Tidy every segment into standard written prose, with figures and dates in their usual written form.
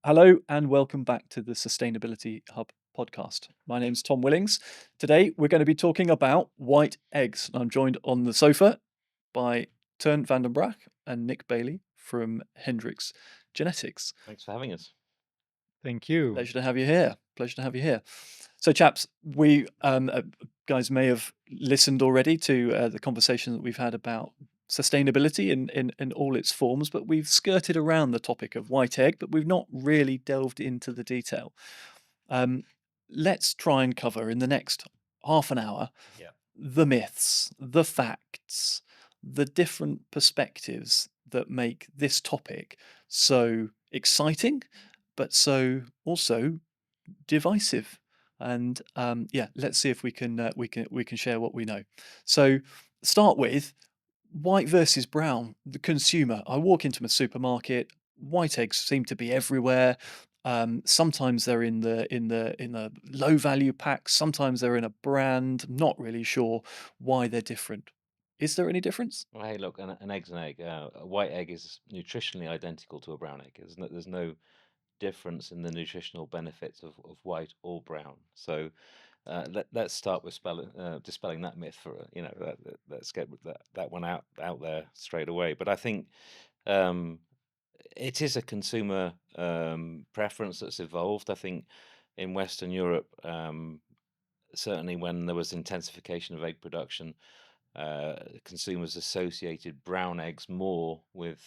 Hello and welcome back to the Sustainability Hub podcast. My name's Tom Willings. Today we're going to be talking about white eggs. I'm joined on the sofa by Teun van den Braak and Nick Bailey from Hendrix Genetics. Thanks for having us. Thank you. Pleasure to have you here. Pleasure to have you here. So, chaps, we guys may have listened already to the conversation that we've had about sustainability in all its forms, but we've skirted around the topic of white egg, but we've not really delved into the detail. Um, let's try and cover in the next half an hour Yeah. the myths, the facts, the different perspectives that make this topic so exciting, but so also divisive. And yeah, let's see if we can share what we know. So start with white versus brown. The consumer. I walk into a supermarket. White eggs seem to be everywhere. Sometimes they're in the low value packs. Sometimes they're in a brand. Not really sure why they're different. Is there any difference? Well, hey, look, an egg's an egg. A white egg is nutritionally identical to a brown egg. There's no difference in the nutritional benefits of white or brown. So let's start with dispelling that myth for let's get that one out there straight away. But I think um, it is a consumer preference that's evolved. I think in Western Europe, certainly when there was intensification of egg production, consumers associated brown eggs more with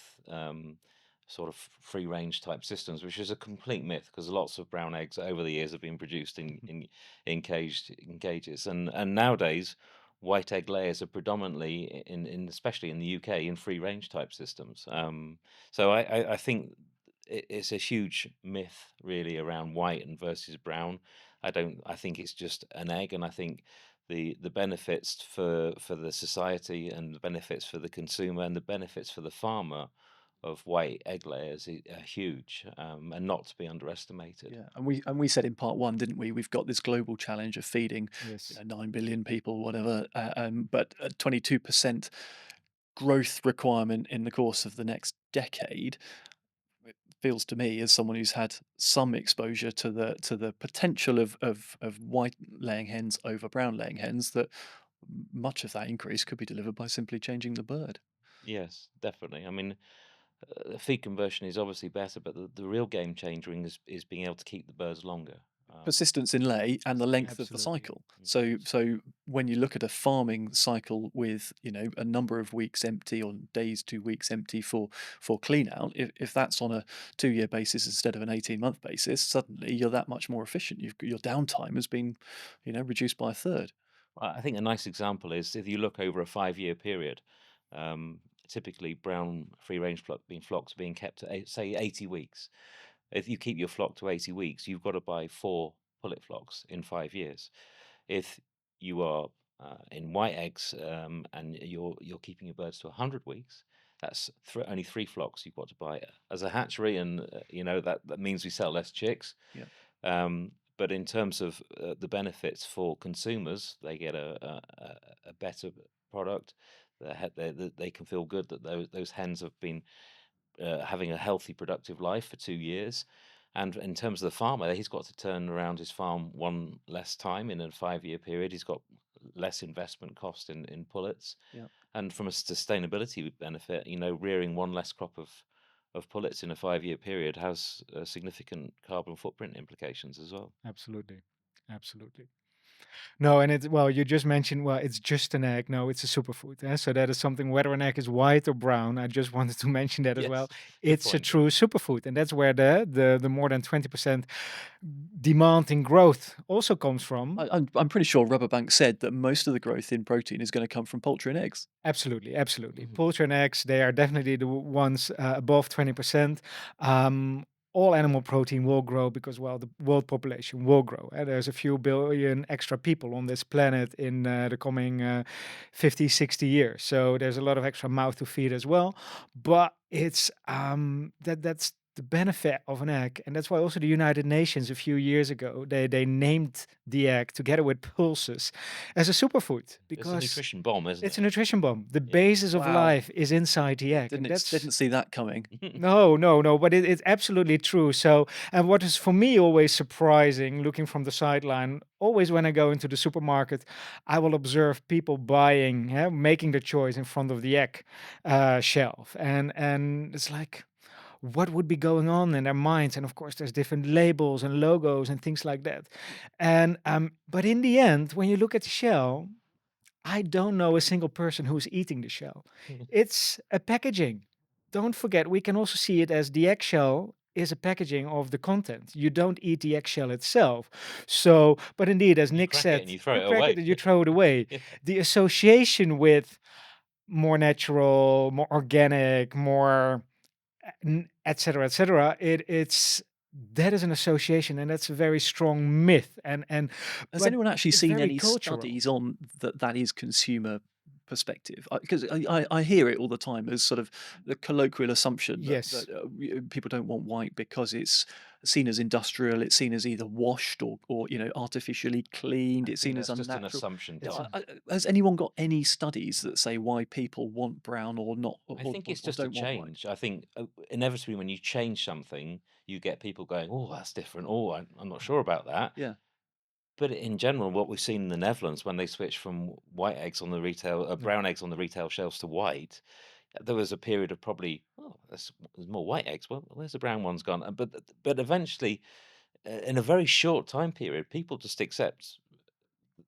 sort of free range type systems, which is a complete myth because lots of brown eggs over the years have been produced in cages, and nowadays white egg layers are predominantly in especially in the UK in free range type systems. So I think it's a huge myth really around white and versus brown. I think it's just an egg, and I think the benefits for the society and the benefits for the consumer and the benefits for the farmer of white egg layers are huge, and not to be underestimated. Yeah, and we said in part one, didn't we? We've got this global challenge of feeding, Yes. 9 billion people, whatever, but a 22% growth requirement in the course of the next decade. It feels to me, as someone who's had some exposure to the potential of white laying hens over brown laying hens, that much of that increase could be delivered by simply changing the bird. Yes, definitely. I mean, feed conversion is obviously better, but the real game changer is being able to keep the birds longer. Persistence in lay and the length of the Absolutely. cycle. So when you look at a farming cycle with, a number of weeks empty or days, 2 weeks empty for clean out, if that's on a 2-year basis instead of an 18-month basis, suddenly you're that much more efficient. Your downtime has been, reduced by a third. I think a nice example is if you look over a 5-year period, um, typically brown free range flocks being kept at say 80 weeks. If you keep your flock to 80 weeks, you've got to buy 4 pullet flocks in 5 years. If you are in white eggs, and you're keeping your birds to 100 weeks, that's only 3 flocks you've got to buy as a hatchery, and that means we sell less chicks. Yeah. But in terms of the benefits for consumers, they get a better product. They can feel good that those hens have been having a healthy, productive life for 2 years. And in terms of the farmer, he's got to turn around his farm one less time in a 5-year period. He's got less investment cost in pullets. Yeah. And from a sustainability benefit, rearing one less crop of pullets in a 5-year period has significant carbon footprint implications as well. Absolutely. Absolutely. No, and you just mentioned, it's just an egg. No, it's a superfood. So that is something, whether an egg is white or brown. I just wanted to mention that as well. Yes, good It's a point. true superfood. And that's where the more than 20% demand in growth also comes from. I'm pretty sure Rubberbank said that most of the growth in protein is going to come from poultry and eggs. Absolutely, absolutely. Mhm. Poultry and eggs, they are definitely the ones above 20%. All animal protein will grow because, the world population will grow. There's a few billion extra people on this planet in the coming 50, 60 years. So there's a lot of extra mouth to feed as well. But it's that's the benefit of an egg, and that's why also the United Nations a few years ago, they named the egg together with pulses as a superfood It's a because nutrition bomb, isn't it's a it? nutrition bomb. The Yeah. basis of Wow. life is inside the egg, and Didn't that's see that coming. no, no, no, but it's absolutely true. So, and what is for me always surprising, looking from the sideline, always when I go into the supermarket, I will observe people buying, making the choice in front of the egg shelf, and it's like, what would be going on in their minds? And of course, there's different labels and logos and things like that. And but in the end, when you look at the shell, I don't know a single person who's eating the shell. It's a packaging. Don't forget, we can also see it as the eggshell is a packaging of the content. You don't eat the eggshell itself. So, but indeed, as You Nick crack it said, and you throw you it crack it away. and you throw it away. Yeah. The association with more natural, more organic, more et cetera, it's that is an association, and that's a very strong myth. And Has but anyone actually it's seen very any cultural. studies on that is consumer perspective? Because I hear it all the time as sort of the colloquial assumption Yes. that people don't want white because it's seen as industrial, it's seen as either washed or artificially cleaned, I it's think seen as that's just an unnatural. assumption, It's Tom. Has anyone got any studies that say why people want brown or not I think it's or just a don't want white? change. I think inevitably when you change something, you get people going, "Oh, that's different. Oh, I'm not sure about that." Yeah. But in general, what we've seen in the Netherlands when they switched from white eggs on the retail, yeah. brown eggs on the retail shelves to white, there was a period of probably, oh, there's more white eggs. Well, where's the brown ones gone? But eventually, in a very short time period, people just accept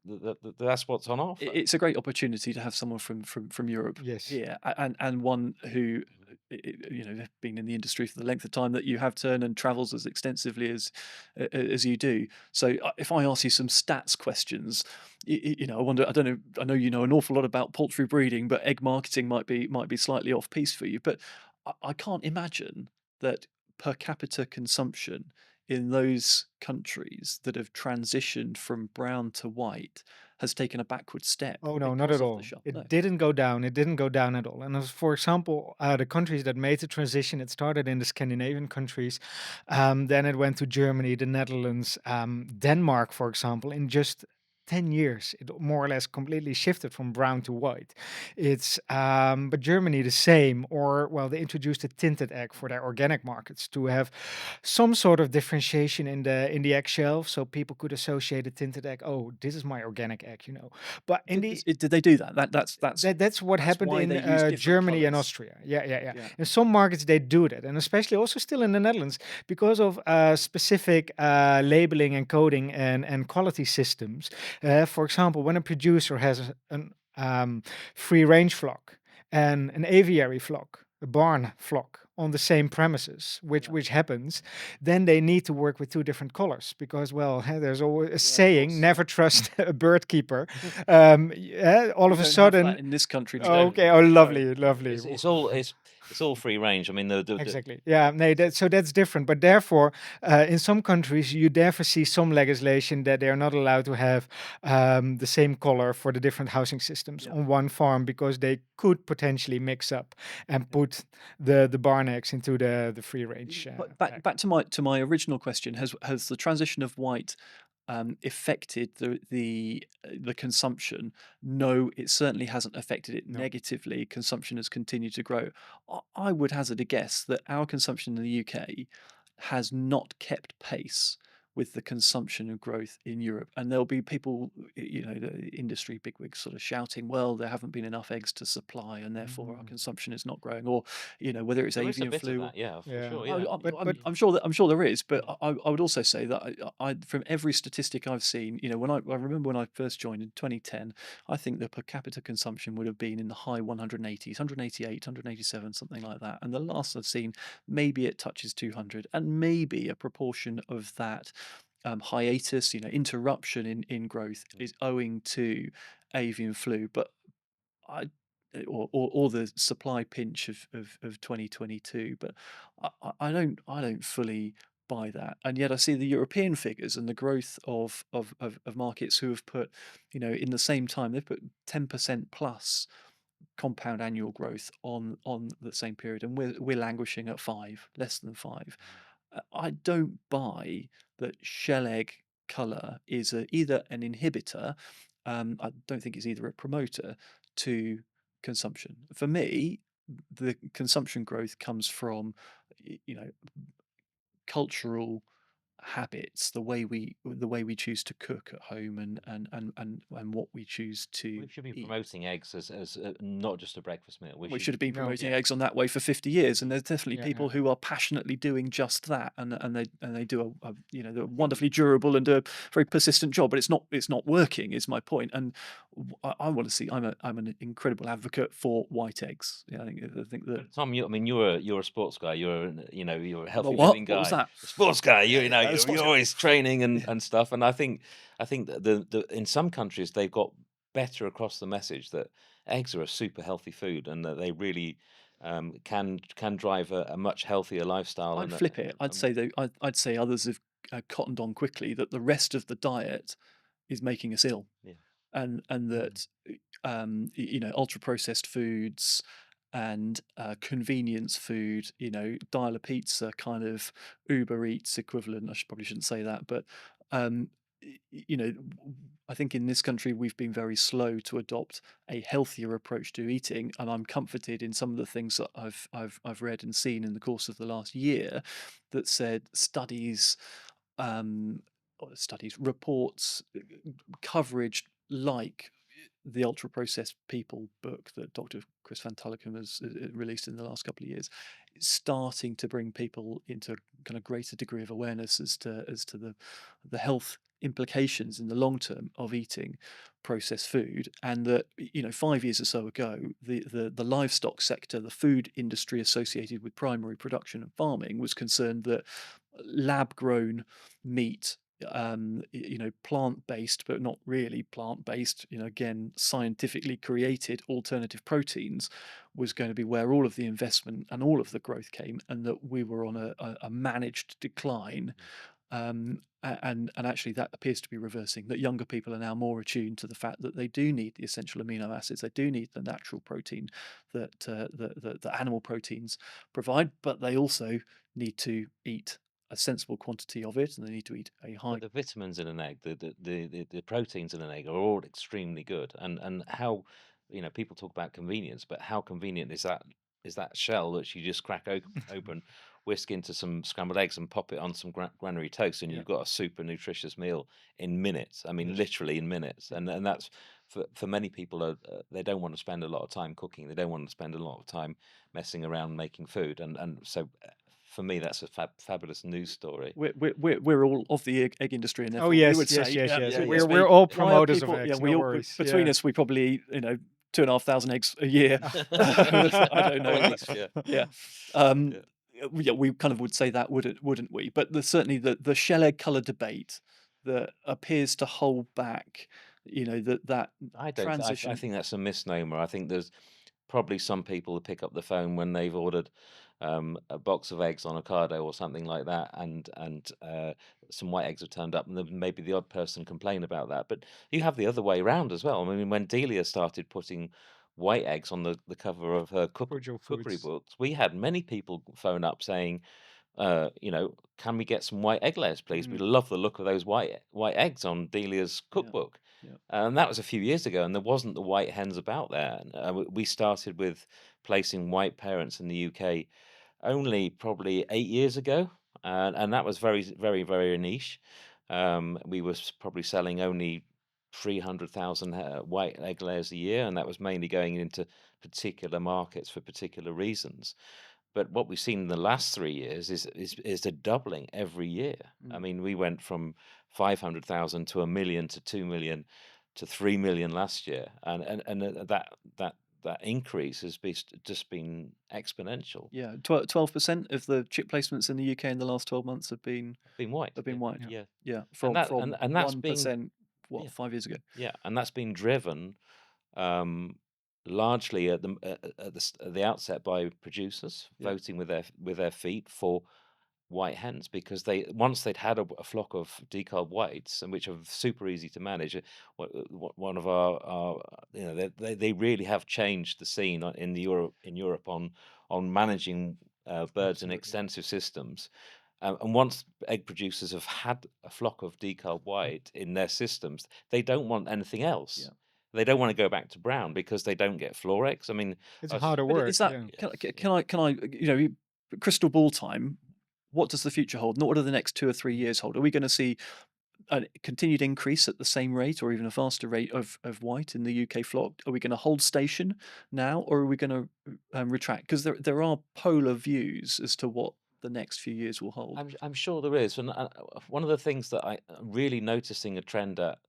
that that's what's on offer. It's a great opportunity to have someone from Europe Yes. here, and one who, been in the industry for the length of time that you have, Teun, and travels as extensively as you do. So, if I ask you some stats questions, I wonder. I don't know. I know you know an awful lot about poultry breeding, but egg marketing might be slightly off piece for you. But I can't imagine that per capita consumption in those countries that have transitioned from brown to white has taken a backward step Oh no, not because at of the all. shop. No. It didn't go down. It didn't go down at all. And as for example, the countries that made the transition, it started in the Scandinavian countries, then it went to Germany, the Netherlands, Denmark, for example. In just 10 years, it more or less completely shifted from brown to white. It's but Germany the same, or well, they introduced a tinted egg for their organic markets to have some sort of differentiation in the egg shelf, so people could associate a tinted egg. Oh, this is my organic egg, you know. But in the Did they do that? That's that's what that's happened why in they use different Germany and colours. Austria. Yeah, yeah, yeah. Yeah. In some markets they do that, and especially also still in the Netherlands because of specific labeling and coding and quality systems. For example, when a producer has an free range flock and an aviary flock, a barn flock on the same premises, Yeah. which happens, then they need to work with two different colors because, well, there's always a Yeah, of saying: course. never trust a bird keeper. All We of a don't have that sudden, in this country, We Teun. don't. okay, oh, No. lovely, lovely. It's all free range. I mean, the Exactly. Yeah. No, so that's different. But therefore, in some countries, you therefore see some legislation that they are not allowed to have the same color for the different housing systems Yeah. on one farm because they could potentially mix up and Yeah. put the barn eggs into the free range But egg. back to my original question, has the transition of white affected the consumption? No, it certainly hasn't affected it No. negatively. Consumption has continued to grow. I would hazard a guess that our consumption in the UK has not kept pace with the consumption and growth in Europe. And there'll be people, the industry bigwigs sort of shouting, well, there haven't been enough eggs to supply, and therefore our Mm, consumption is not growing, or whether it's there is a avian bit of flu. that, yeah, for yeah. sure, yeah. But I'm sure there is, but yeah. I would also say that from every statistic I've seen, I remember when I first joined in 2010, I think the per capita consumption would have been in the high 180s, 188, 187, something like that. And the last I've seen, maybe it touches 200, and maybe a proportion of that hiatus, interruption in growth is owing to avian flu, but I or the supply pinch of 2022, but I don't fully buy that. And yet I see the European figures and the growth of markets who have put, in the same time, they've put 10% plus compound annual growth on the same period, and we're languishing at 5, less than 5. I don't buy that shell egg colour is either an inhibitor. I don't think it's either a promoter to consumption. For me, the consumption growth comes from, you know, cultural habits, the way we choose to cook at home, and what we choose to We should be eat. promoting eggs as not just a breakfast meal. We We should, should have been No. promoting yeah, eggs on that way for 50 years, and there's definitely Yeah, people yeah. who are passionately doing just that, and they do they're I think wonderfully durable and do a very persistent job, but it's not working, is my point. And I want to see. I'm an incredible advocate for white eggs. Yeah, I think that. But Tom, I mean, you're a sports guy. You're a Well, healthy what? living What was guy, that? a sports guy. Yeah, yeah, You're sports guy. always training and Yeah. and stuff. And I think that the in some countries they've got better across the message that eggs are a super healthy food and that they really can drive a much healthier lifestyle. I'd And flip it. I'd say though. I'd say others have cottoned on quickly that the rest of the diet is making us ill, yeah, and Mm. that ultra processed foods and convenience food, dial a pizza kind of Uber Eats equivalent. Probably shouldn't say that, but um, I think in this country we've been very slow to adopt a healthier approach to eating, and I'm comforted in some of the things that I've read and seen in the course of the last year that said um, reports, coverage like the Ultra Processed People book that Dr. Chris Van Tulleken has released in the last couple of years, starting to bring people into a kind of greater degree of awareness as to the health implications in the long term of eating processed food. And that 5 years or so ago, the livestock sector, the food industry associated with primary production and farming, was concerned that lab grown meat, plant based, but not really plant based, again, scientifically created alternative proteins, was going to be where all of the investment and all of the growth came, and that we were on a managed decline. And actually, that appears to be reversing. That younger people are now more attuned to the fact that they do need the essential amino acids, they do need the natural protein that animal proteins provide, but they also need to eat a sensible quantity of it, and they need to eat a but high. the vitamins in an egg, the proteins in an egg are all extremely good. And how, people talk about convenience, but how convenient is that shell that you just crack open, whisk into some scrambled eggs and pop it on some granary toast, and Yeah, you've got a super nutritious meal in minutes. I mean, yeah, literally in minutes. yeah. And that's for many people, they don't want to spend a lot of time cooking. They don't want to spend a lot of time messing around making food. And so for me, that's a fabulous news story. We're all of the egg industry, and Oh, therefore we would yes, yes, say, yes, yeah, yes. Yeah, it yeah. must We're be. all Why are promoters of people? Yeah, eggs. we No all worries. between Yeah. us, we probably eat, 2,500 eggs a year. I don't Or know, at but least, yeah, yeah, um, yeah. yeah, we kind of would say that, wouldn't we? But there's certainly the shell egg color debate that appears to hold back, that I don't. I transition. think that's a misnomer. I think there's probably some people who pick up the phone when they've ordered a box of eggs on Ocado or something like that, and some white eggs have turned up, and then maybe the odd person complain about that. But you have the other way around as well. I mean, when Delia started putting white eggs on the cover of her Cordial cookery foods. books, we had many people phone up saying, can we get some white egg layers, please? We Mm. love the look of those white eggs on Delia's Yeah, cookbook. yeah, And that was a few years ago, and there wasn't the white hens about there. And, we started with placing white parents in the UK only probably 8 years ago, and that was very, very, very niche. We were probably selling only 300,000 white egg layers a year, and that was mainly going into particular markets for particular reasons. But what we've seen in the last 3 years is a doubling every year. I mm, mean, we went from 500,000 to 1 million to 2 million to 3 million last year, and that increase has just been exponential. yeah. 12% of the chip placements in the UK in the last 12 months Been white, have yeah, been white. Yeah. yeah, Yeah, and from that and from and that's been 1%, what, yeah, 5 years ago? yeah, and that's been driven um, largely at the outset by producers Yeah, voting with their feet for white hens because they once they'd had a flock of decarb whites, and which are super easy to manage. One of our they really have changed the scene in Europe on managing birds in Absolutely. extensive systems. And once egg producers have had a flock of decarb white in their systems, they don't want anything else. Yeah. They don't want to go back to brown because they don't get floor eggs. I mean, It's us, harder But work, is that yeah. yeah, yeah. can I crystal ball time? What does the future hold? Not what do the next 2 or 3 years hold? Are we going to see a continued increase at the same rate or even a faster rate of white in the UK flock? Are we going to hold station now, or are we going to retract? Because there are polar views as to what the next few years will hold. I'm sure there is, and one of the things that I'm really noticing a trend at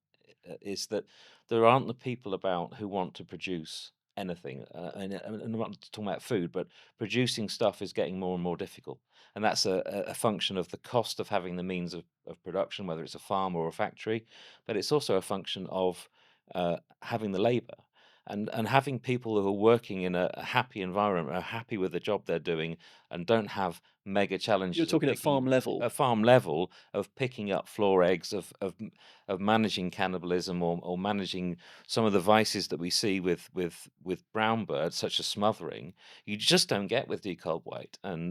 is that there aren't the people about who want to produce anything, and I'm not talking about food, but producing stuff is getting more and more difficult, and that's a function of the cost of having the means of production, whether it's a farm or a factory, but it's also a function of having the labour. And having people who are working in a happy environment, are happy with the job they're doing, and don't have mega You're challenges of talking at farm picking level. a farm level of picking up floor eggs, of managing cannibalism, or managing some of the vices that we see with brown birds, such as smothering. You just don't get with decob white and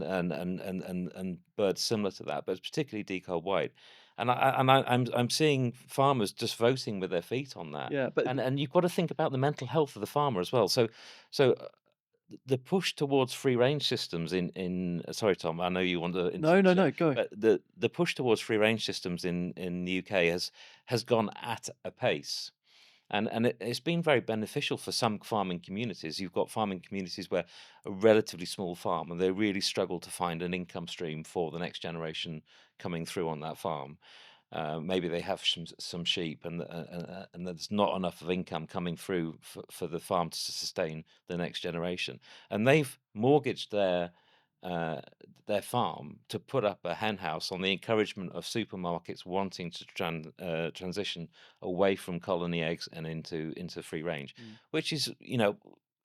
birds similar to that, but particularly decob white. I'm seeing farmers just voting with their feet on that, Yeah, but and you've got to think about the mental health of the farmer as well. So the push towards free range systems in sorry, Tom, I know you want to no, no, interject, no, go. but the push towards free range systems in the UK has gone at a pace. And it's been very beneficial for some farming communities. You've got farming communities where a relatively small farm, and they really struggle to find an income stream for the next generation coming through on that farm. Maybe they have some sheep, and there's not enough of income coming through for the farm to sustain the next generation. And they've mortgaged uh, their farm to put up a hen house on the encouragement of supermarkets wanting to transition away from colony eggs and into free range, Mm. which is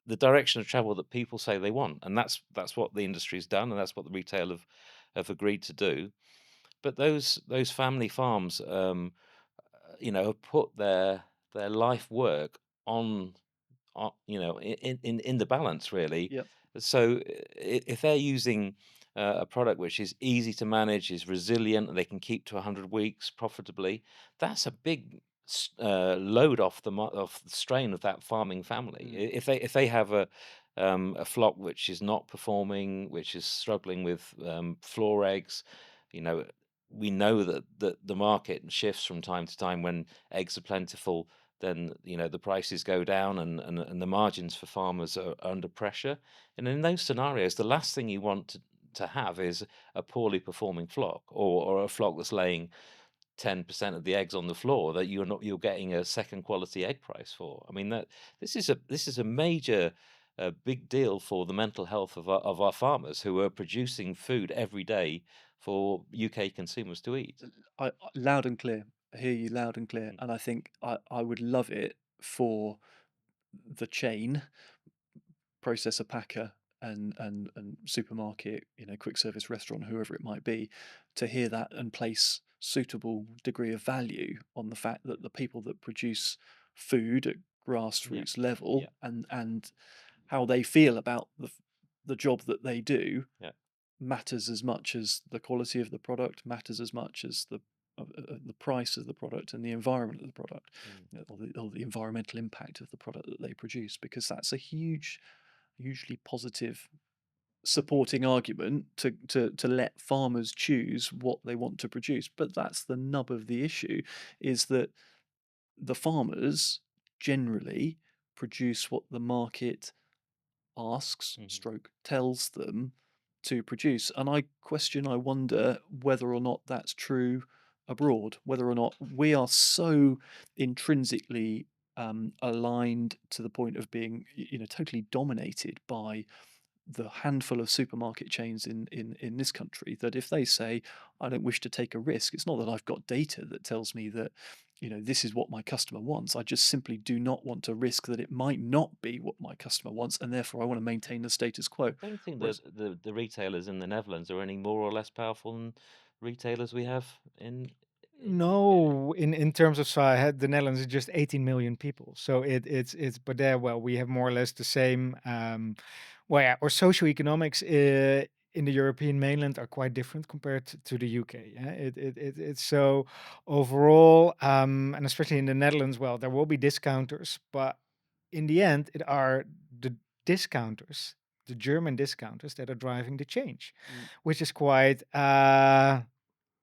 the direction of travel that people say they want, and that's what the industry's done, and that's what the retail have agreed to do. But those family farms, have put their life work on, in the balance really. Yep. So if they're using a product which is easy to manage, is resilient, and they can keep to 100 weeks profitably, that's a big load off the strain of that farming family. Mm. If they have a flock which is not performing, which is struggling with floor eggs, you know. We know that the market shifts from time to time when eggs are plentiful, then the prices go down, and the margins for farmers are under pressure. And in those scenarios, the last thing you want to have is a poorly performing flock, or a flock that's laying 10% of the eggs on the floor that you're getting a second quality egg price for. I mean, that this is a major big deal for the mental health of our farmers who are producing food every day for UK consumers to eat. Loud and clear. I hear you loud and clear, Mm. and I think I would love it for the chain processor packer and supermarket, quick service restaurant, whoever it might be, to hear that and place suitable degree of value on the fact that the people that produce food at Yeah, grassroots yeah, level and how they feel about the job that they do yeah. matters as much as the quality of the product, matters as much as the price of the product and the environment of the product, Mm. or the environmental impact of the product that they produce, because that's a hugely positive supporting argument to let farmers choose what they want to produce. But that's the nub of the issue, is that the farmers generally produce what the market asks, Mhm. stroke tells them to produce. And I wonder whether or not that's true abroad, whether or not we are so intrinsically aligned to the point of being, totally dominated by the handful of supermarket chains in this country, that if they say, I don't wish to take a risk, it's not that I've got data that tells me that this is what my customer wants. I just simply do not want to risk that it might not be what my customer wants, and therefore I want to maintain the status quo. Don't think Whereas, that the retailers in the Netherlands are any more or less powerful than retailers we have in the UK. No, in terms of size, the Netherlands is just 18 million people. So it's but there, well, we have more or less the same. Well, yeah, or socioeconomics in the European mainland are quite different compared to the UK. Yeah? It's so overall, and especially in the Netherlands, well, there will be discounters, but in the end, it are the discounters, the German discounters, that are driving the change, mm, which is quite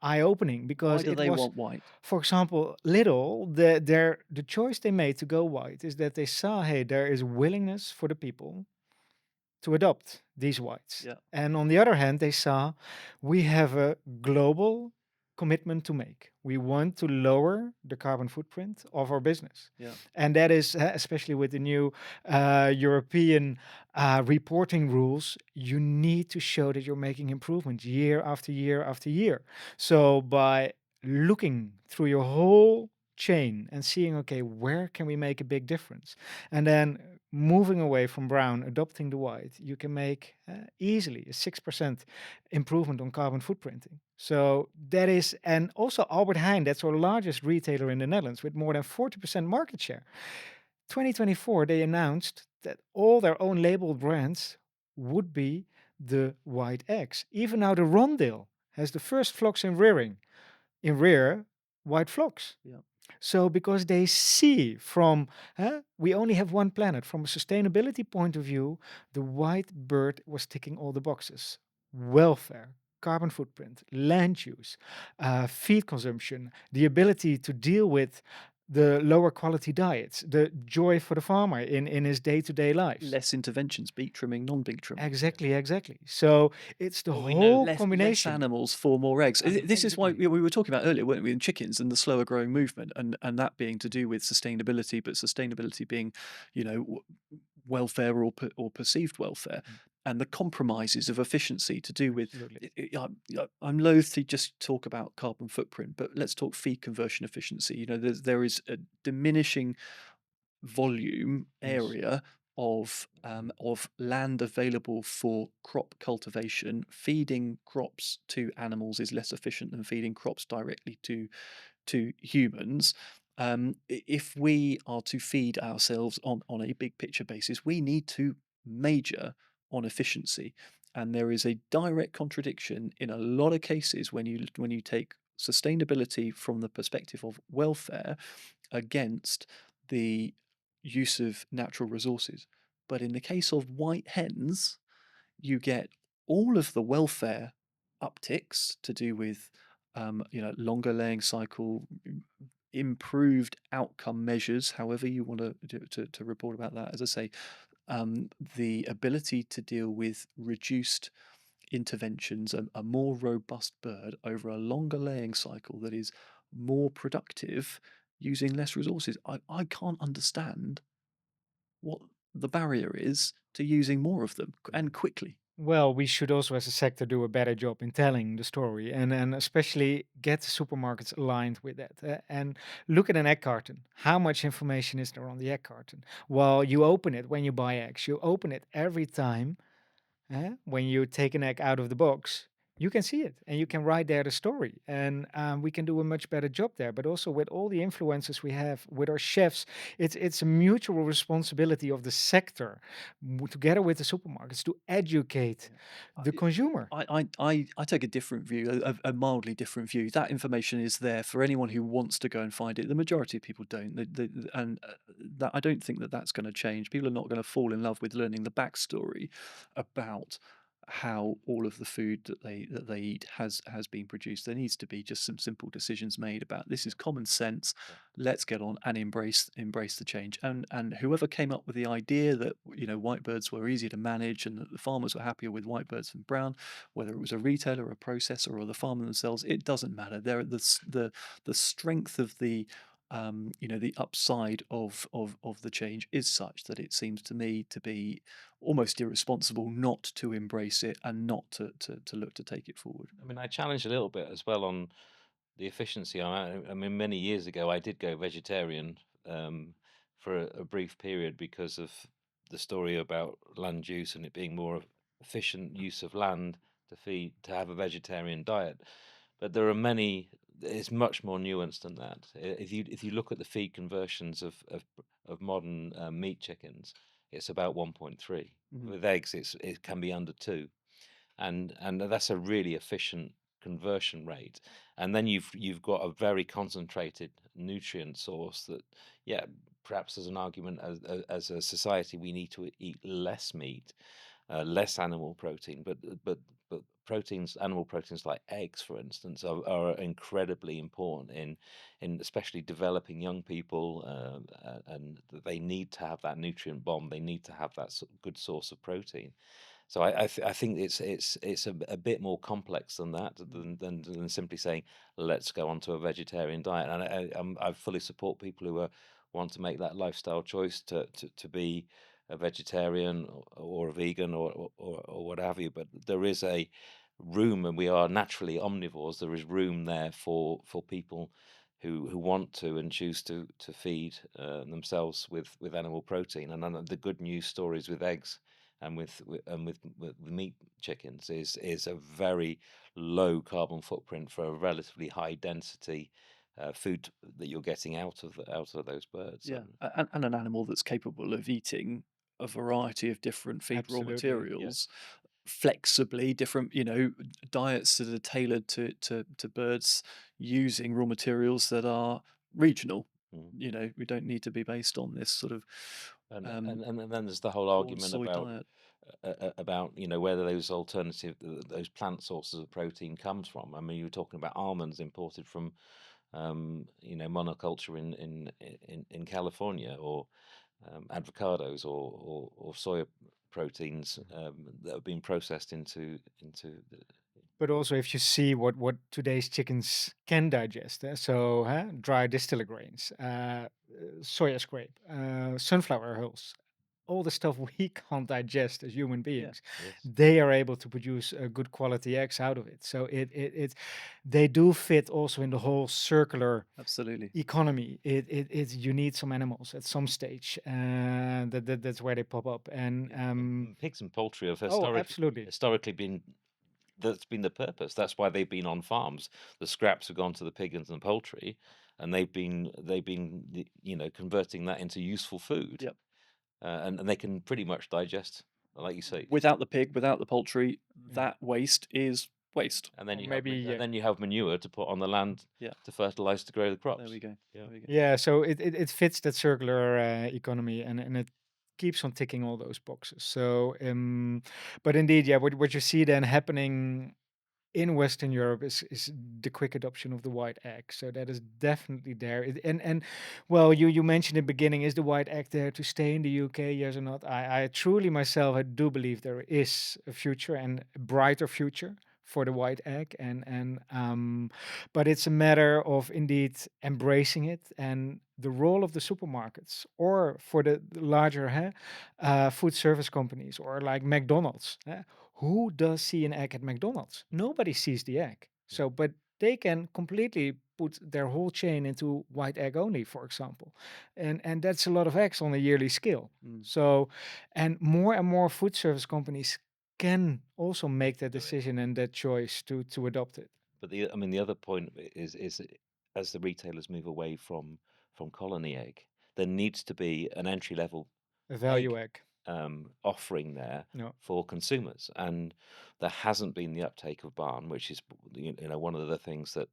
eye-opening why because do it they was, want white? for example, Lidl, the choice they made to go white is that they saw, hey, there is willingness for the people to adopt these whites. Yeah, And on the other hand, they saw we have a global commitment to make. We want to lower the carbon footprint of our business. yeah. And that is, especially with the new European reporting rules, you need to show that you're making improvements year after year after year. So by looking through your whole chain and seeing, okay, where can we make a big difference? And then moving away from brown, adopting the white, you can make easily a 6% improvement on carbon footprinting. So that is, and also Albert Heijn, that's our largest retailer in the Netherlands with more than 40% market share. 2024, they announced that all their own labeled brands would be the white eggs. Even now, the Rondale has the first flocks in rear white flocks. Yeah. So because they see from, we only have one planet, from a sustainability point of view, the white bird was ticking all the boxes: welfare, carbon footprint, land use, feed consumption, the ability to deal with the lower quality diets, the joy for the farmer in his day-to-day lives. Less interventions, beak trimming, non-beak trimming. Exactly, exactly. So it's the Well, we know whole Less combination. animals for more eggs. This is why Exactly. we were talking about earlier, weren't we, in chickens and the slower growing movement, and that being to do with sustainability, but sustainability being, welfare or perceived welfare, Mm, and the compromises of efficiency to do with. absolutely. I'm loath to just talk about carbon footprint, but let's talk feed conversion efficiency. There is a diminishing volume Yes. area of land available for crop cultivation. Feeding crops to animals is less efficient than feeding crops directly to humans. If we are to feed ourselves on a big picture basis, we need to major on efficiency. And there is a direct contradiction in a lot of cases when you take sustainability from the perspective of welfare against the use of natural resources. But in the case of white hens, you get all of the welfare upticks to do with longer laying cycle, improved outcome measures, however you want to report about that. As I say, the ability to deal with reduced interventions, a more robust bird over a longer laying cycle that is more productive using less resources. I can't understand what the barrier is to using more of them and quickly. Well, we should also, as a sector, do a better job in telling the story, and especially get the supermarkets aligned with that. And look at an egg carton. How much information is there on the egg carton? Well, you open it when you buy eggs. You open it every time. When you take an egg out of the box, you can see it and you can write there the story. And we can do a much better job there. But also with all the influencers we have, with our chefs, it's a mutual responsibility of the sector, together with the supermarkets, to educate I the consumer. I take a different view, a mildly different view. That information is there for anyone who wants to go and find it. The majority of people don't, and that I don't think that that's going to change. People are not going to fall in love with learning the backstory about how all of the food that they eat has been produced. There needs to be just some simple decisions made about this is common sense. Yeah. Let's get on and embrace the change. And whoever came up with the idea that white birds were easier to manage and that the farmers were happier with white birds than brown, whether it was a retailer, a processor, or the farmer themselves, it doesn't matter. The strength of the upside of the change is such that it seems to me to be almost irresponsible not to embrace it and not to look to take it forward. I mean, I challenge a little bit as well on the efficiency. I mean, many years ago, I did go vegetarian for a brief period because of the story about land use and it being more efficient use of land to have a vegetarian diet. But there are many. It's much more nuanced than that. If you look at the feed conversions of modern meat chickens, it's about 1.3. Mhm. With eggs, it can be under 2, and that's a really efficient conversion rate. And then you've got a very concentrated nutrient source that, yeah, perhaps as an argument as a society we need to eat less meat, less animal protein, but proteins, animal proteins like eggs, for instance, are incredibly important in especially developing young people, and they need to have that nutrient bomb. They need to have that good source of protein. So I think it's a bit more complex than that, than simply saying let's go onto a vegetarian diet. And I fully support people who want to make that lifestyle choice to be a vegetarian or a vegan or what have you. But there is a room, and we are naturally omnivores. There is room there for people who want to and choose to feed themselves with animal protein. And then the good news stories with eggs and with meat chickens is a very low carbon footprint for a relatively high density food that you're getting out of those birds. Yeah, and an animal that's capable of eating a variety of different feed raw Absolutely. Yeah. materials flexibly, different, diets that are tailored to birds using raw materials that are regional. Mm. We don't need to be based on this sort of And then there's the whole corn argument soy diet. about whether those those plant sources of protein comes from. I mean, you were talking about almonds imported from monoculture in California, or avocados, or soya proteins that have been processed into But also, if you see what today's chickens can digest, so dry distillers grains, soya scrape, sunflower hulls, all the stuff we can't digest as human Yeah, beings, yes. they are able to produce good quality eggs out of it. So they do fit also in the whole circular absolutely. economy. You need some animals at some stage, and that's where they pop up. And Yeah, pigs and poultry have oh, absolutely. historically been that's been the purpose. That's why they've been on farms. The scraps have gone to the pigs and the poultry, and they've been converting that into useful food, Yep. and they can pretty much digest, like you say. Without the pig, without the poultry, Yeah. that waste is waste. And then Or maybe and then you have manure to put on the land Yeah, to fertilize to grow the there we crops. go. Yeah. There we go. yeah, so it fits that circular economy, and it keeps on ticking all those boxes. So, but indeed, yeah, what you see then happening in Western Europe is the quick adoption of the white egg. So that is definitely there. And well, you mentioned in the beginning, is the white egg there to stay in the UK? Yes or not? I truly myself, I do believe there is a future, and a brighter future for the white egg. But it's a matter of indeed embracing it, and the role of the supermarkets, or for the larger food service companies, or like McDonald's. Who does see an egg at McDonald's? Nobody sees the egg. Yeah. So, but they can completely put their whole chain into white egg only, for example, and that's a lot of eggs on a yearly scale. Mm. So, and more food service companies can also make that Do it. decision and that choice to adopt it. But the other point is as the retailers move away from colony egg, there needs to be an entry level A value egg egg. offering there No. for consumers, and there hasn't been the uptake of barn, which is one of the things that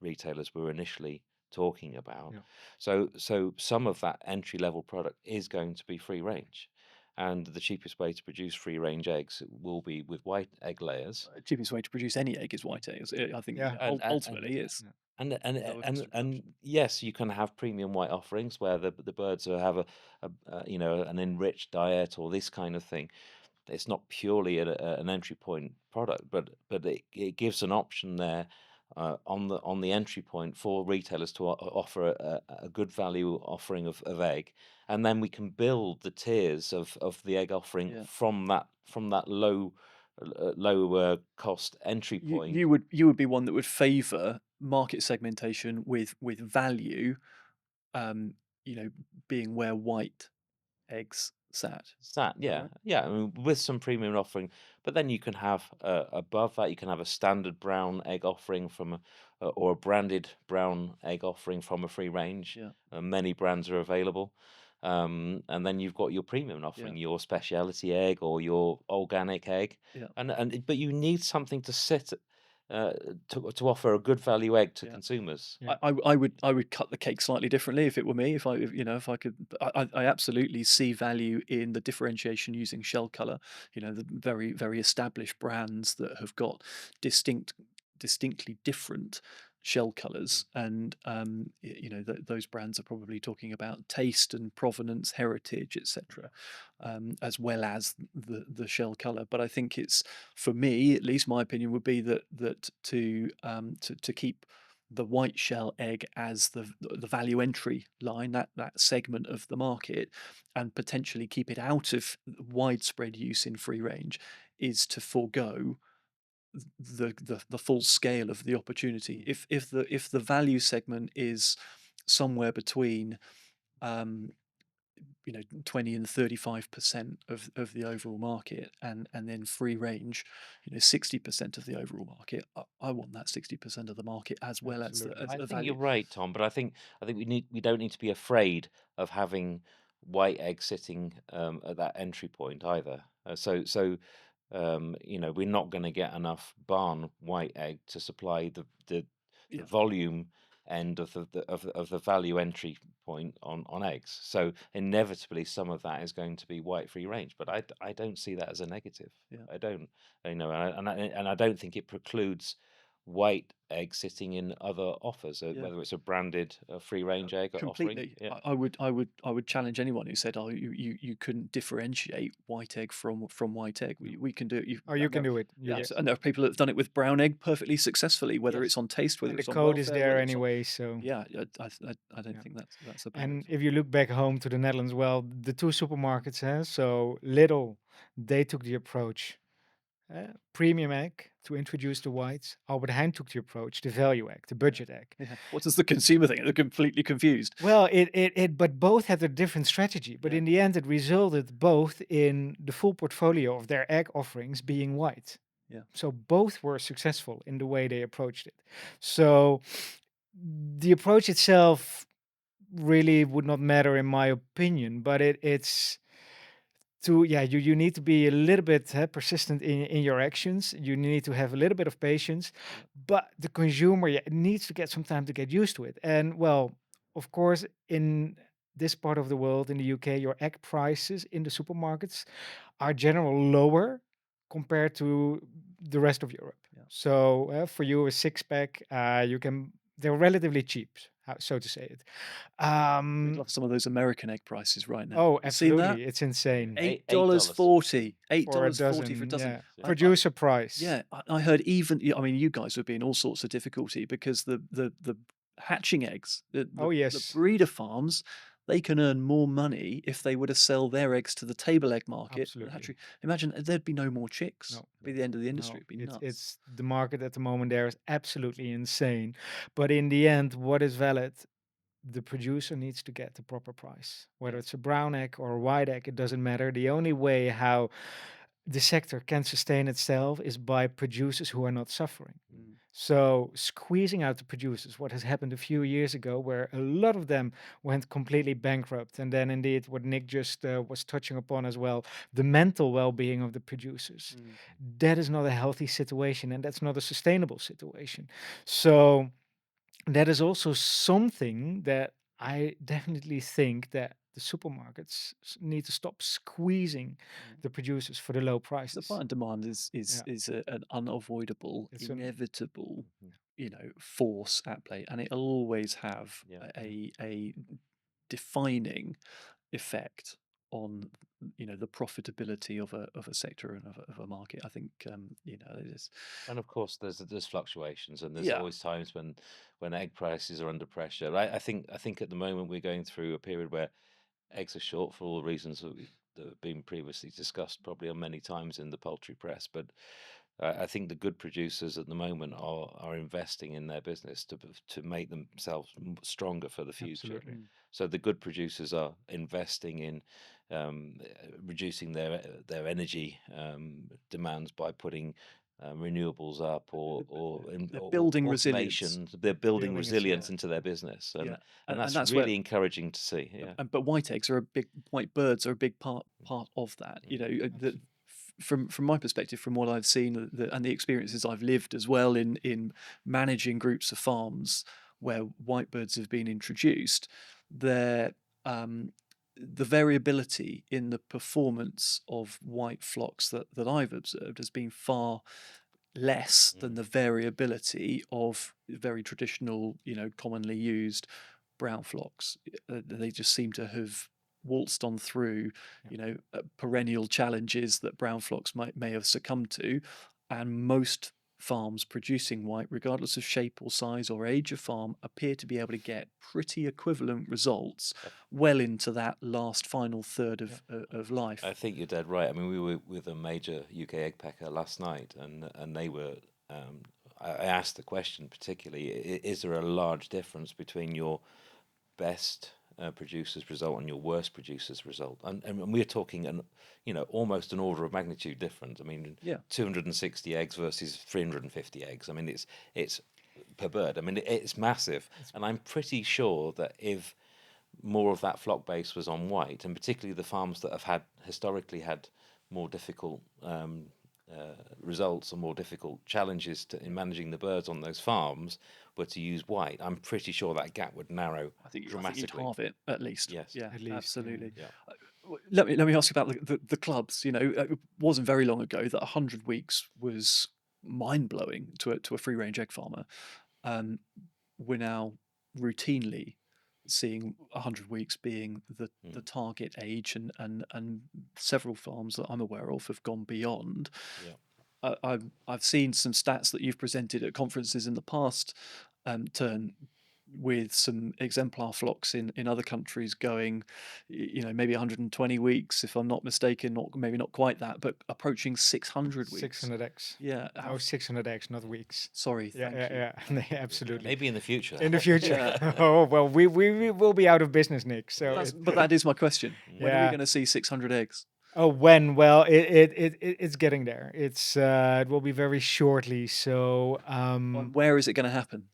retailers were initially talking about. Yeah. So some of that entry level product is going to be free range, and the cheapest way to produce free range eggs will be with white egg layers. Cheapest way to produce any egg is white eggs. I think Yeah. ultimately it's Yeah. lowest cost of And production. yes, you can have premium white offerings where the birds will have an enriched diet or this kind of thing. It's not purely an entry point product, but it gives an option there on the entry point for retailers to offer a good value offering of egg, and then we can build the tiers of the egg offering Yeah. from that low cost entry You point. you would you would be one that would favour market segmentation with value, um, you know, being where white eggs sat. Sat, Is that yeah, right? yeah. I mean, with some premium offering, but then you can have above that, you can have a standard brown egg offering from or a branded brown egg offering from a free range. Yeah, Many brands are available, and then you've got your premium yeah, offering, your specialty egg or your organic egg, yeah, but you need something to sit uh, to offer a good value egg to yeah. consumers. Yeah, I would cut the cake slightly differently if it were me. If I could, I absolutely see value in the differentiation using shell color. You know, the very established brands that have got distinctly different shell colors, and those brands are probably talking about taste and provenance, heritage, etc., as well as the shell color. But I think it's, for me at least, my opinion would be that to keep the white shell egg as the value entry line, that segment of the market, and potentially keep it out of widespread use in free range, is to forego the full scale of the opportunity. Mm. If the value segment is somewhere between, um, 20 and 35% of the overall market, and then free range, 60% of the overall market, I want that 60% of the market as well as the absolutely. as I the think you're value. right, Tom, but I think we don't need to be afraid of having white eggs sitting at that entry point either. We're not going to get enough barn white egg to supply the Yeah, volume end of the value entry point on eggs. So inevitably, some of that is going to be white free range, but I don't see that as a negative. yeah, I don't, and I don't think it precludes white egg sitting in other offers, yeah. whether it's a branded free range egg offering. Completely. Yeah. I would challenge anyone who said, "Oh, you couldn't differentiate white egg from white egg." No. We can do it. Oh, you can do it. You Yeah, can. Yes. and there are people that have done it with brown egg perfectly successfully, whether it's Yes. on taste, whether And the it's on code is welfare, there whether it's on. anyway, so Yeah, I don't yeah. think that's a barrier And at all. if you look back home to the Netherlands, well, the two supermarkets, so Lidl, they took the approach, premium egg to introduce the whites. Albert Heijn took the approach, the value egg, the Yeah, budget egg. yeah. What does the consumer think? They're completely confused. Well, but both had a different strategy. But Yeah, in the end, it resulted both in the full portfolio of their egg offerings being white. yeah, So both were successful in the way they approached it. So the approach itself really would not matter in my opinion, but it's to yeah you need to be a little bit persistent in your actions. You need to have a little bit of patience, yeah, but the consumer needs to get some time to get used to it. And well, of course, in this part of the world, in the UK, your egg prices in the supermarkets are generally lower compared to the rest of Europe. yeah. So for you, a six pack, you can they're relatively cheap, so to say it. We'd Um, love some of those American egg prices right now. oh, Have you seen that? absolutely, it's insane. Eight dollars $8. forty. Eight For a dollars forty for a dozen, dozen. yeah. Yeah. Producer price. Yeah, I heard even. I mean, you guys would be in all sorts of difficulty because the hatching eggs, Oh, the yes, breeder farms, they can earn more money if they were to sell their eggs to the table egg market. The absolutely. hatchery. Imagine there'd be no more chicks. No, It'd be the end of the industry. no. It'd be It's nuts. it's the market at the moment there is absolutely insane. But in the end, what is valid? The producer needs to get the proper price. Whether Yeah. it's a brown egg or a white egg, it doesn't matter. The only way how the sector can sustain itself is by producers who are not suffering. Mm, So squeezing out the producers, what has happened a few years ago, where a lot of them went completely bankrupt, and then indeed what Nick just was touching upon as well, the mental well-being of the producers. mm, That is not a healthy situation, and that's not a sustainable situation. So that is also something that I definitely think that the supermarkets need to stop squeezing yeah. the producers for the low Supply prices. and demand is an unavoidable, It's an inevitable, Mhm. force at play, and it'll always have Yeah. a defining effect on, the profitability of a sector and of a market. I think, it is. And of course, there's fluctuations, and there's Yeah, always times when egg prices are under pressure. I think at the moment we're going through a period where eggs are short for all the reasons that have been previously discussed, probably on many times in the poultry press. But I think the good producers at the moment are investing in their business to make themselves stronger for the future. Absolutely. So the good producers are investing in reducing their energy demands by putting renewables up They're or building resilience. automation. They're building Building resilience resilience. into their business, Yeah, and and that's that's where. really encouraging to see. Yeah. But white birds are a big part of that. Mm. From my perspective, from what I've seen and the experiences I've lived as well in managing groups of farms where white birds have been introduced, they're the variability in the performance of white flocks that I've observed has been far less than Mm. the variability of very traditional, commonly used brown flocks. They just seem to have waltzed on through, perennial challenges that brown flocks may have succumbed to, and most farms producing white, regardless of shape or size or age of farm, appear to be able to get pretty equivalent results well into that last final third of life. I think you're dead right. I mean, we were with a major UK egg packer last night, and they were. I asked the question particularly: is there a large difference between your best producer's result and your worst producer's result? And we're talking almost an order of magnitude different. I mean, Yeah. 260 eggs versus 350 eggs. I mean, it's per bird. I mean, it's massive, and I'm pretty sure that if more of that flock base was on white, and particularly the farms that have historically had more difficult results and more difficult challenges in managing the birds on those farms, were to use white, I'm pretty sure that gap would narrow I think you'd dramatically. halve it at least. Yes. Yeah, At least, absolutely. Yeah. Let me ask you about the clubs. It wasn't very long ago that 100 weeks was mind blowing to a free range egg farmer. We're now routinely seeing 100 weeks being the target age, and several farms that I'm aware of have gone beyond. Yeah. I've seen some stats that you've presented at conferences in the past, Teun, with some exemplar flocks in other countries going, maybe 120 weeks, if I'm not mistaken, maybe not quite that, but approaching 600 weeks. 600 eggs. Yeah. Oh, 600 eggs, not weeks. Sorry. Thank you. Yeah, absolutely. Maybe in the future. In the future. Yeah. Oh, well, we will be out of business, Nick. So But that is my question. When are we Yeah. going to see 600 eggs? Oh, when? Well, it's getting there. It will be very shortly. So And where is it going to happen?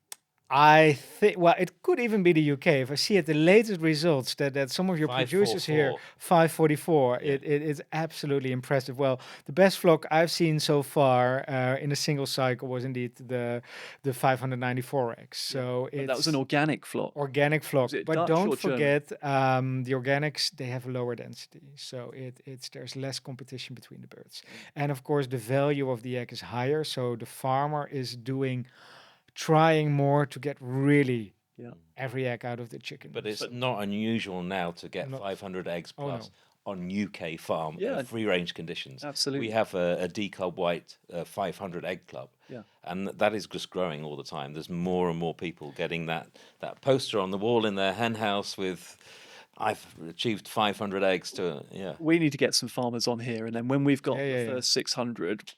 I think, well, it could even be the UK. If I see at the latest results that some of your producers here, 544, Yeah. it is absolutely impressive. Well, the best flock I've seen so far in a single cycle was indeed the 594 eggs. So But it's that was an organic flock. organic flock. Was it But Dutch don't or German? forget, the organics, they have a lower density. So there's less competition between the birds. And of course, the value of the egg is higher. So the farmer is trying more to get really every egg out of the chicken. But it's not unusual now to get 500 eggs Oh, no. plus on UK farm Yeah. free range conditions. Absolutely. We have a decob white 500 egg club. Yeah. And that is just growing all the time. There's more and more people getting that poster on the wall in their hen house with, I've achieved 500 eggs to, We need to get some farmers on here, and then when we've got Yeah, the first 600,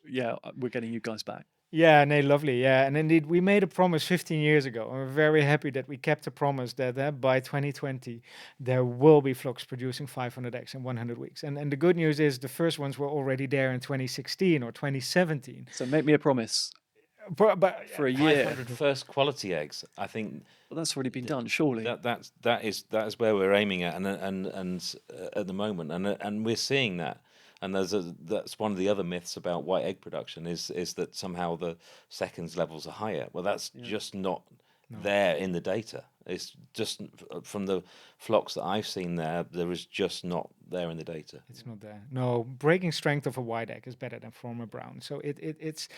we're getting you guys back. Yeah, no, lovely. Yeah, and indeed, we made a promise 15 years ago. And we're very happy that we kept the promise that by 2020 there will be flocks producing 500 eggs in 100 weeks. And the good news is the first ones were already there in 2016 or 2017. So make me a promise But for a year. 500 first quality eggs. I think Well, that's already been done, surely. that is where we're aiming at, and at the moment, and we're seeing that. And that's one of the other myths about white egg production is that somehow the seconds levels are higher. Well, that's just not there in the data. It's just from the flocks that I've seen there is just not there in the data. It's not there. No, breaking strength of a white egg is better than from a brown. So it's.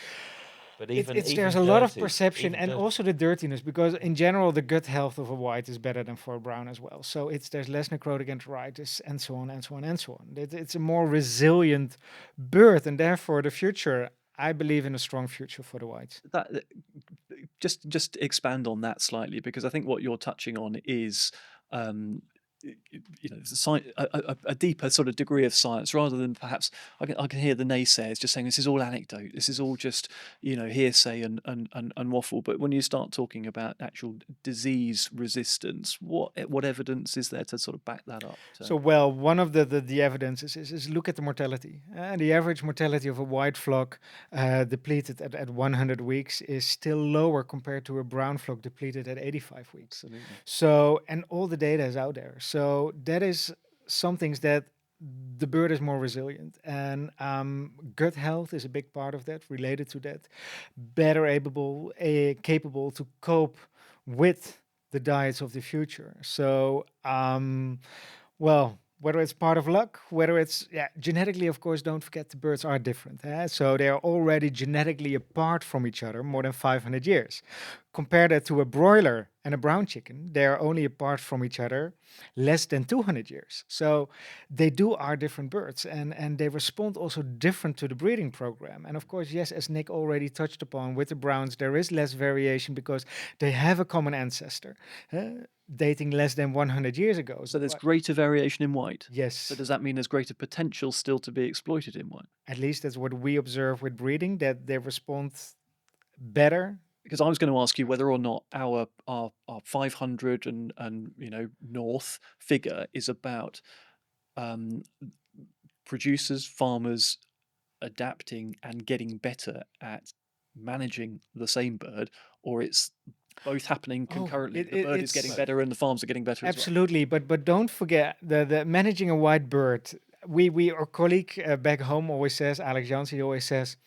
But even There's a lot of dirty, perception even and dirty. also the dirtiness, because in general the gut health of a white is better than for a brown as well. So there's less necrotic enteritis and so on and so on and so on. It's a more resilient bird, and therefore the future, I believe in a strong future for the whites. Just expand on that slightly, because I think what you're touching on is a deeper sort of degree of science, rather than perhaps I can hear the naysayers just saying this is all anecdote, this is all just hearsay and waffle. But when you start talking about actual disease resistance, what evidence is there to sort of back that up? So, well, one of the evidence is look at the mortality. The average mortality of a white flock depleted at 100 weeks is still lower compared to a brown flock depleted at 85 weeks. Absolutely. So, and all the data is out there. So that is some things that the bird is more resilient, and gut health is a big part of that, related to that. Better capable to cope with the diets of the future. So, well, whether it's part of luck, whether it's genetically, of course, don't forget the birds are different. So they are already genetically apart from each other more than 500 years. Compare that to a broiler and a brown chicken, they are only apart from each other less than 200 years. So they are different birds, and they respond also different to the breeding program. And of course, yes, as Nick already touched upon, with the browns, there is less variation because they have a common ancestor. Dating less than 100 years ago. So there's greater variation in white. Yes. So does that mean there's greater potential still to be exploited in white? At least that's what we observe with breeding, that they respond better. Because I was going to ask you whether or not our 500 and north figure is about producers, farmers adapting and getting better at managing the same bird, or it's both happening concurrently. The bird is getting better and the farms are getting better absolutely, as well. But don't forget the managing a white bird. Our colleague back home always says, Alex Jansen always says,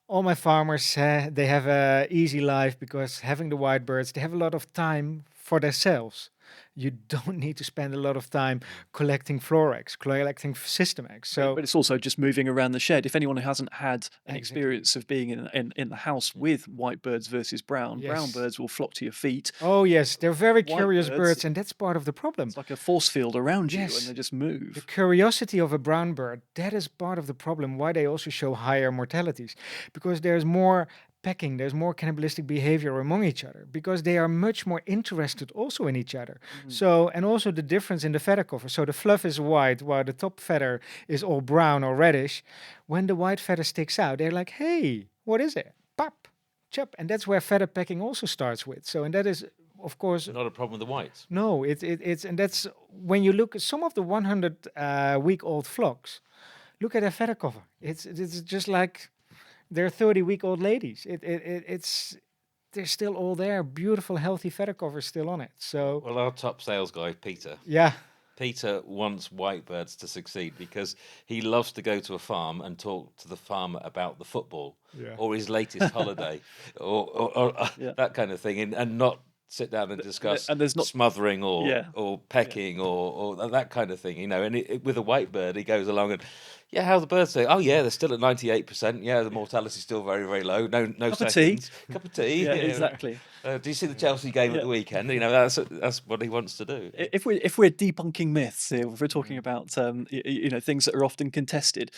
all my farmers, they have a easy life because having the white birds, they have a lot of time for themselves. You don't need to spend a lot of time collecting floor eggs, collecting system eggs. So, but it's also just moving around the shed. If anyone hasn't had an experience of being in the house with white birds versus brown, brown birds will flock to your feet. Oh yes, they're very curious birds, and that's part of the problem. It's like a force field around you, and they just move. The curiosity of a brown bird, that is part of the problem. Why they also show higher mortalities, because there's more pecking, there's more cannibalistic behavior among each other, because they are much more interested also in each other. So, and also the difference in the feather cover. So the fluff is white while the top feather is all brown or reddish. When the white feather sticks out, they're like, hey, what is it? Pop, chop. And that's where feather pecking also starts with. So, and that is, of course, not a problem with the whites. No, it's and that's when you look at some of the 100-week-old flocks, look at their feather cover. It's just like they're 30-week-old ladies. They're still all there. Beautiful, healthy feather cover still on it. So, well, our top sales guy, Peter. Yeah. Peter wants white birds to succeed because he loves to go to a farm and talk to the farmer about the football or his latest holiday or that kind of thing, and not sit down and discuss and there's not smothering or pecking or that kind of thing, And with a white bird, he goes along and, how the birds say, oh yeah, they're still at 98%. Yeah, the mortality's still very, very low. No cup seconds. Of tea. Cup of tea. Yeah, exactly. Do you see the Chelsea game at the weekend? That's what he wants to do. If we're debunking myths here, if we're talking about things that are often contested,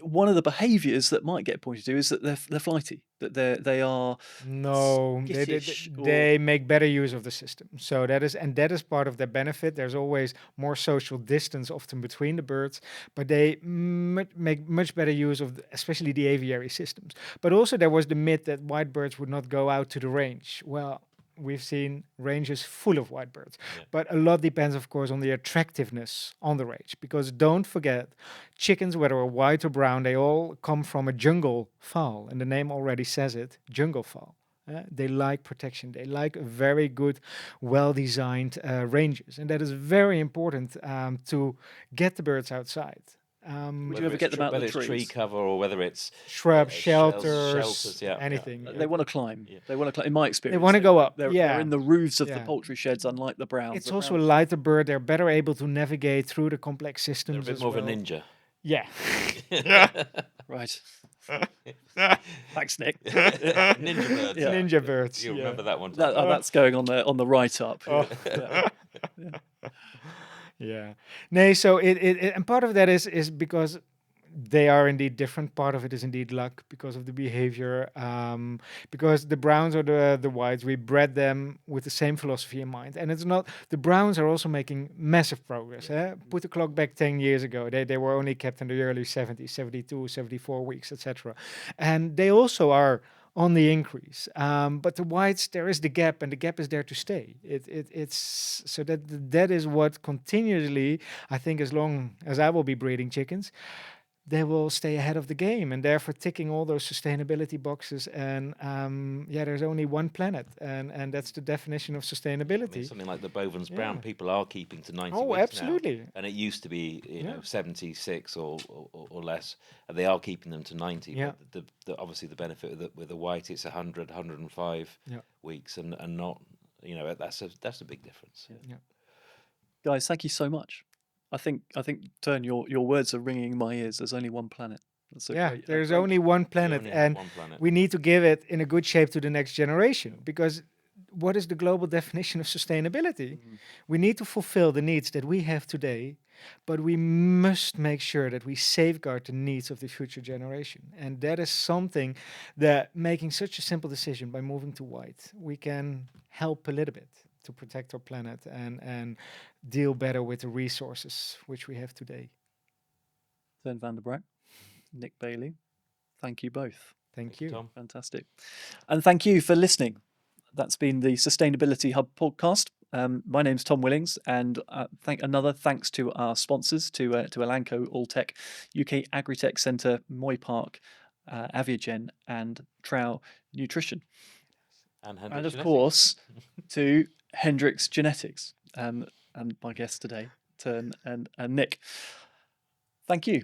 one of the behaviours that might get pointed to is that they're flighty, that they are they make better use of the system. So that is part of their benefit. There's always more social distance often between the birds, but they make much better use of especially the aviary systems. But also there was the myth that white birds would not go out to the range. Well, we've seen ranges full of white birds, but a lot depends, of course, on the attractiveness on the range, because don't forget, chickens, whether white or brown, they all come from a jungle fowl, and the name already says it, jungle fowl. They like protection. They like very good, well-designed ranges, and that is very important to get the birds outside. Would you ever get them out of the trees? Whether it's tree cover or whether it's shrubs, shelters, yeah, anything. They want to climb. They want to climb. In my experience, they want to go up. They're in the roofs of the poultry sheds, unlike the browns. It's also a lighter bird. They're better able to navigate through the complex systems. They're a bit more of a ninja. Yeah. Right. Thanks, Nick. Ninja birds. Ninja birds. You remember that one? That's going on the right up. Yeah. No, so it and part of that is because they are indeed different. Part of it is indeed luck because of the behavior. Because the browns or the whites, we bred them with the same philosophy in mind. And it's not, the browns are also making massive progress. Put the clock back 10 years ago. They were only kept in the early 70s, 72, 74 weeks, etc. And they also are on the increase. But the whites, there is the gap, and the gap is there to stay. It's so that is what continuously, I think, as long as I will be breeding chickens, they will stay ahead of the game, and therefore ticking all those sustainability boxes. And there's only one planet, and that's the definition of I mean, sustainability. something like the Bovens Brown, Yeah. people are keeping to 90 Oh, weeks now, absolutely. and it used to be, Yeah. 76 or less. And they are keeping them to 90. Yeah. But obviously the benefit with the white, it's 100, 105 Yeah. weeks, and not, that's a big difference. Yeah. Yeah. Guys, thank you so much. I think Teun, your words are ringing in my ears. There's only one planet. That's a great. There's only one We planet, only have and one planet. we need to give it in a good shape to the next generation. Because what is the global definition of sustainability? We need to fulfill the needs that we have today, but we must make sure that we safeguard the needs of the future generation. And that is something that, making such a simple decision by moving to white, we can help a little bit to protect our planet and deal better with the resources which we have today. Teun van der Braak, Nick Bailey, thank you both. Thank you. Tom. Fantastic. And thank you for listening. That's been the Sustainability Hub podcast. My name's Tom Willings, and thanks to our sponsors, to Elanco, Alltech, UK Agritech Centre, Moy Park, Aviagen, and Trow Nutrition. And And Hendrix of Genetics. course, to Hendrix Genetics, and my guests today, Teun and Nick. Thank you.